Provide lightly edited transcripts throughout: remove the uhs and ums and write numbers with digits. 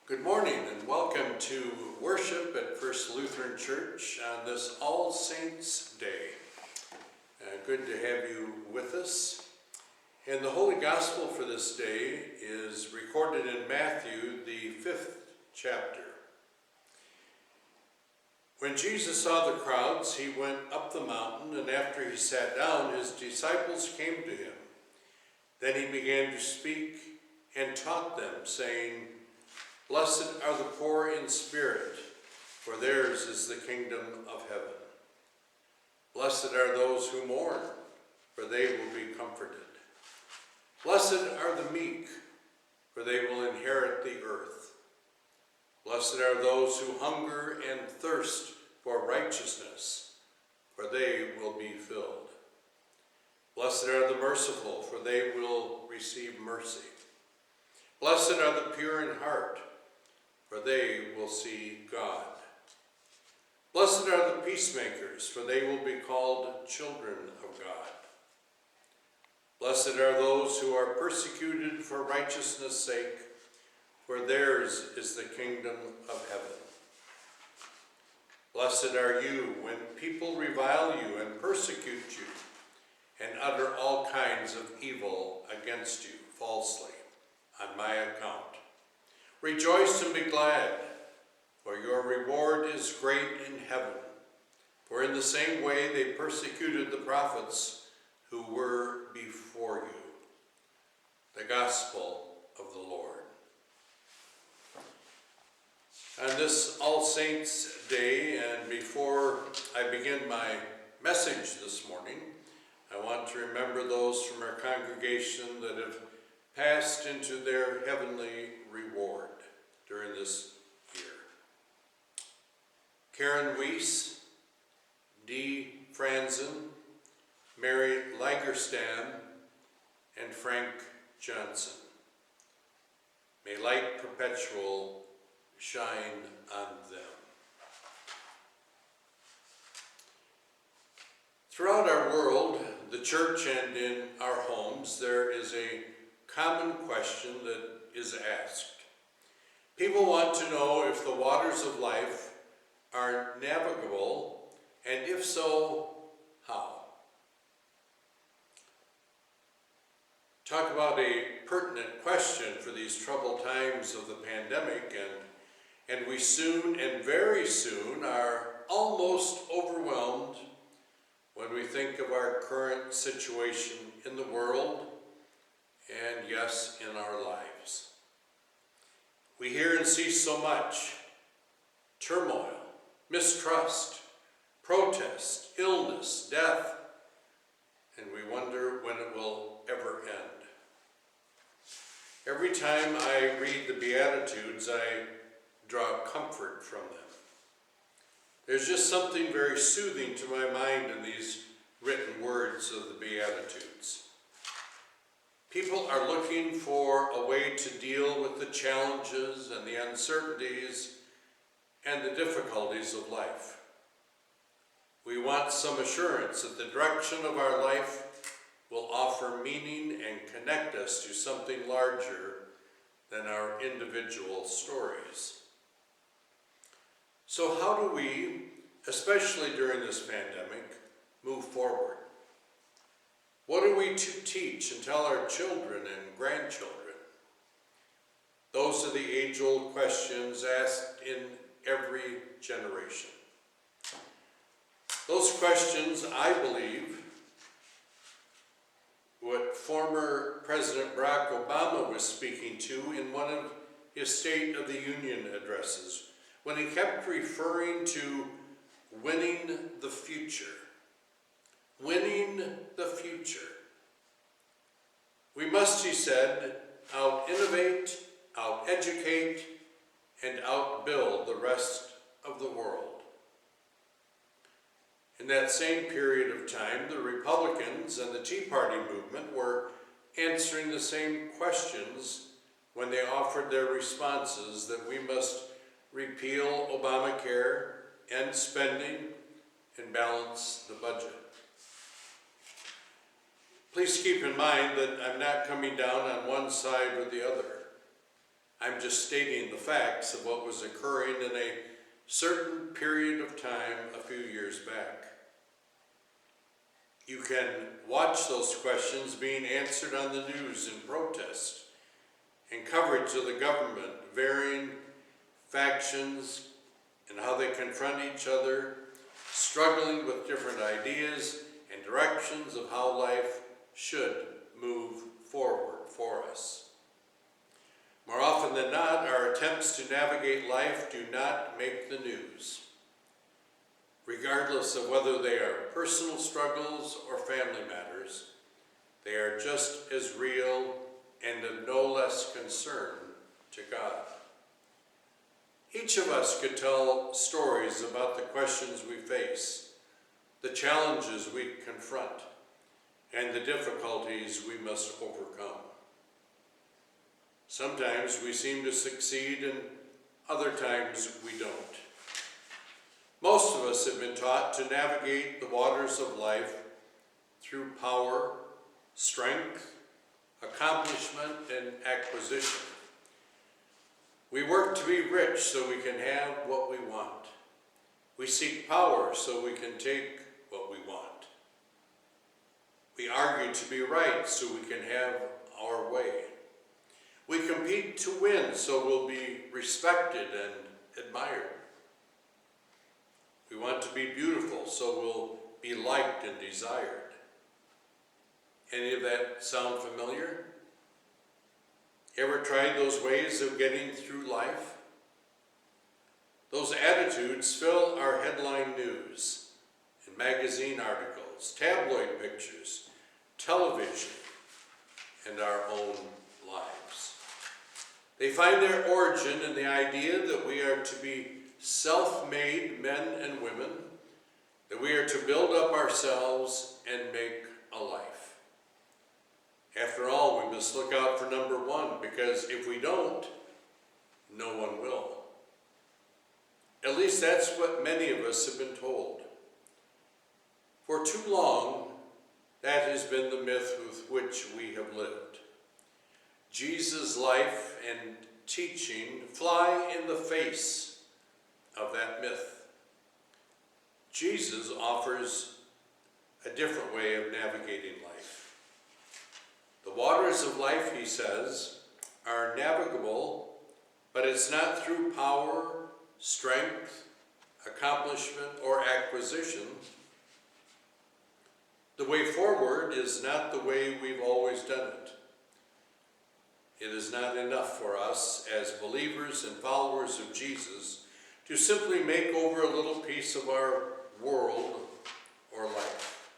Good morning and welcome to worship at First Lutheran Church on this All Saints Day. Good to have you with us. And the Holy Gospel for this day is recorded in Matthew, the 5th chapter. When Jesus saw the crowds, he went up the mountain, and after he sat down, his disciples came to him. Then he began to speak and taught them, saying, "Blessed are the poor in spirit, for theirs is the kingdom of heaven. Blessed are those who mourn, for they will be comforted. Blessed are the meek, for they will inherit the earth. Blessed are those who hunger and thirst for righteousness, for they will be filled. Blessed are the merciful, for they will receive mercy. Blessed are the pure in heart, for they will see God. Blessed are the peacemakers, for they will be called children of God. Blessed are those who are persecuted for righteousness' sake, for theirs is the kingdom of heaven. Blessed are you when people revile you and persecute you and utter all kinds of evil against you falsely on my account. Rejoice and be glad, for your reward is great in heaven. For in the same way they persecuted the prophets who were before you." The Gospel of the Lord. On this All Saints Day, and before I begin my message this morning, I want to remember those from our congregation that have passed into their heavenly reward during this year. Karen Weiss, Dee Franzen, Mary Lagerstam, and Frank Johnson. May light perpetual shine on them. Throughout our world, the church and in our homes, there is a common question that is asked. People want to know if the waters of life are navigable, and if so, how? Talk about a pertinent question for these troubled times of the pandemic, and we soon and very soon are almost overwhelmed when we think of our current situation in the world and, yes, in our lives. We hear and see so much turmoil, mistrust, protest, illness, death, and we wonder when it will ever end. Every time I read the Beatitudes, I draw comfort from them. There's just something very soothing to my mind in these written words of the Beatitudes. People are looking for a way to deal with the challenges and the uncertainties and the difficulties of life. We want some assurance that the direction of our life will offer meaning and connect us to something larger than our individual stories. So how do we, especially during this pandemic, move forward? What are we to teach and tell our children and grandchildren? Those are the age-old questions asked in every generation. Those questions, I believe, what former President Barack Obama was speaking to in one of his State of the Union addresses, when he kept referring to winning the future. Winning the future. We must, he said, out-innovate, out-educate, and out-build the rest of the world. In that same period of time, the Republicans and the Tea Party movement were answering the same questions when they offered their responses that we must repeal Obamacare, end spending, and balance the budget. Please keep in mind that I'm not coming down on one side or the other. I'm just stating the facts of what was occurring in a certain period of time a few years back. You can watch those questions being answered on the news in protest and coverage of the government, varying factions and how they confront each other, struggling with different ideas and directions of how life should move forward for us. More often than not, our attempts to navigate life do not make the news, regardless of whether they are personal struggles or family matters. They are just as real and of no less concern to God. Each of us could tell stories about the questions we face, the challenges we confront, and the difficulties we must overcome. Sometimes we seem to succeed and other times we don't. Most of us have been taught to navigate the waters of life through power, strength, accomplishment, and acquisition. We work to be rich so we can have what we want. We seek power so we can take what we want. We argue to be right so we can have our way. We compete to win so we'll be respected and admired. We want to be beautiful so we'll be liked and desired. Any of that sound familiar? Ever tried those ways of getting through life? Those attitudes fill our headline news and magazine articles, tabloid pictures, television, and our own lives. They find their origin in the idea that we are to be self-made men and women, that we are to build up ourselves and make a life. After all, we must look out for number one, because if we don't, no one will. At least that's what many of us have been told. For too long, that has been the myth with which we have lived. Jesus' life and teaching fly in the face of that myth. Jesus offers a different way of navigating life. The waters of life, he says, are navigable, but it's not through power, strength, accomplishment, or acquisition. The way forward is not the way we've always done it. It is not enough for us as believers and followers of Jesus to simply make over a little piece of our world or life.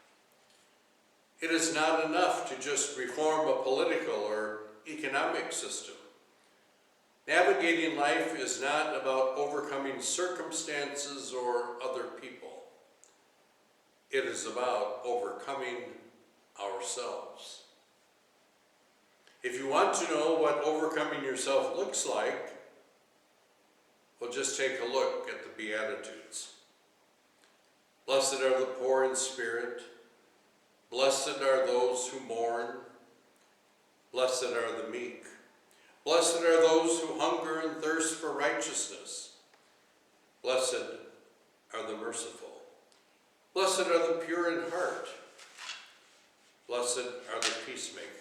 It is not enough to just reform a political or economic system. Navigating life is not about overcoming circumstances or other people. It is about overcoming ourselves. If you want to know what overcoming yourself looks like, well, just take a look at the Beatitudes. Blessed are the poor in spirit. Blessed are those who mourn. Blessed are the meek. Blessed are those who hunger and thirst for righteousness. Blessed are the merciful. Blessed are the pure in heart. Blessed are the peacemakers.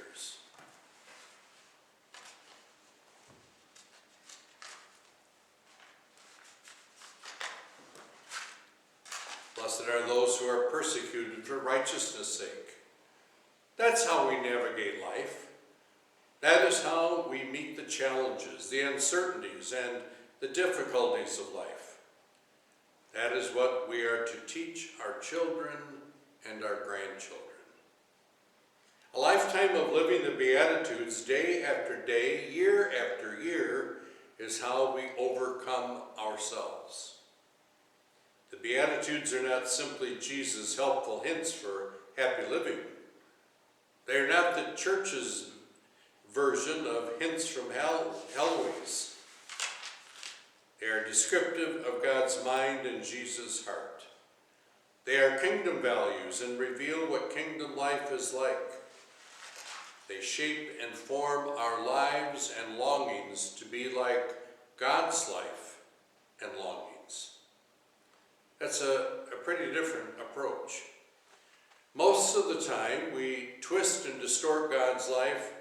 Blessed are those who are persecuted for righteousness' sake. That's how we navigate life. That is how we meet the challenges, the uncertainties, and the difficulties of life. That is what we are to teach our children and our grandchildren. A lifetime of living the Beatitudes day after day, year after year, is how we overcome ourselves. The Beatitudes are not simply Jesus' helpful hints for happy living. They are not the church's version of hints from Heloise. They are descriptive of God's mind and Jesus' heart. They are kingdom values and reveal what kingdom life is like. They shape and form our lives and longings to be like God's life and longings. That's a pretty different approach. Most of the time, we twist and distort God's life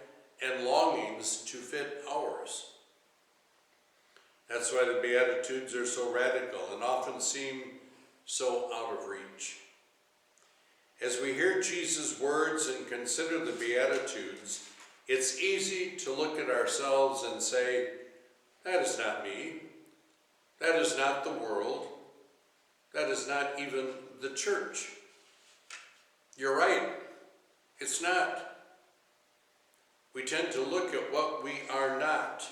and longings to fit ours. That's why the Beatitudes are so radical and often seem so out of reach. As we hear Jesus' words and consider the Beatitudes, it's easy to look at ourselves and say, that is not me. That is not the world. That is not even the church. You're right. It's not. We tend to look at what we are not.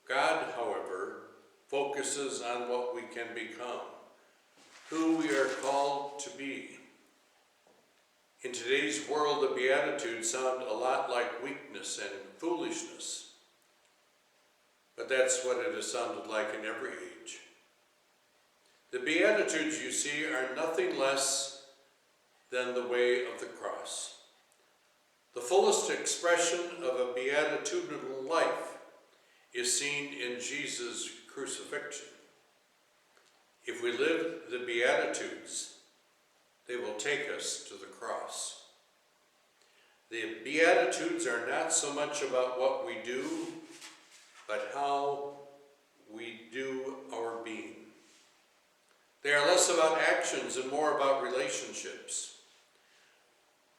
God, however, focuses on what we can become, who we are called to be. In today's world, the Beatitudes sound a lot like weakness and foolishness. But that's what it has sounded like in every age. The Beatitudes, you see, are nothing less than the way of the cross. The fullest expression of a beatitudinal life is seen in Jesus' crucifixion. If we live the Beatitudes, they will take us to the cross. The Beatitudes are not so much about what we do, but how we do our being. They are less about actions and more about relationships.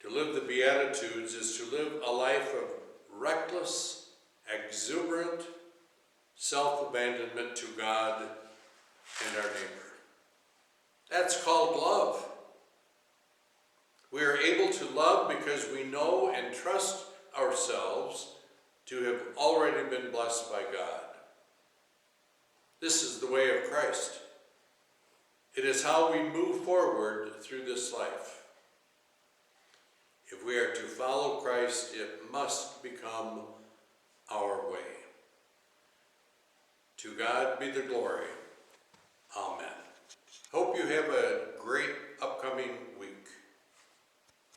To live the Beatitudes is to live a life of reckless, exuberant self-abandonment to God and our neighbor. That's called love. We are able to love because we know and trust ourselves to have already been blessed by God. This is the way of Christ. It is how we move forward through this life. If we are to follow Christ, it must become our way. To God be the glory. Amen. Hope you have a great